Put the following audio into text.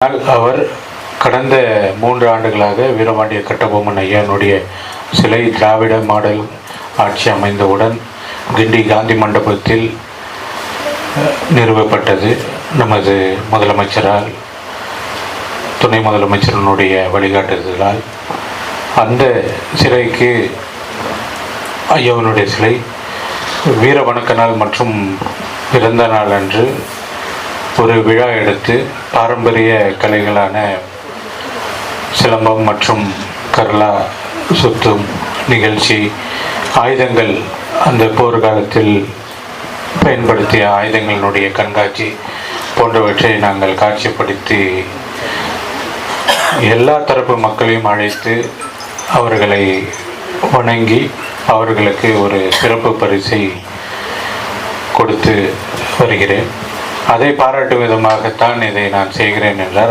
அவர் கடந்த 3 ஆண்டுகளாக வீரபாண்டிய கட்டபொம்மன் ஐயானுடைய சிலை திராவிட மாடல் ஆட்சி அமைந்தவுடன் கிண்டி காந்தி மண்டபத்தில் நிறுவப்பட்டது. நமது முதலமைச்சரால், துணை முதலமைச்சரனுடைய வழிகாட்டுதலால் அந்த சிலைக்கு, ஐயாவினுடைய சிலை வீர வணக்க நாள் மற்றும் பிறந்த நாள் அன்று ஒரு விழா எடுத்து பாரம்பரிய கலைகளான சிலம்பம் மற்றும் கர்லா சுத்தும் நிகழ்ச்சி, ஆயுதங்கள், அந்த போர்க்காலத்தில் பயன்படுத்திய ஆயுதங்களினுடைய கண்காட்சி போன்றவற்றை நாங்கள் காட்சிப்படுத்தி எல்லா தரப்பு மக்களையும் அழைத்து அவர்களை வணங்கி அவர்களுக்கு ஒரு சிறப்பு பரிசை கொடுத்து வருகிறேன். அதை பாராட்டும் விதமாகத்தான் இதை நான் செய்கிறேன் என்றார்.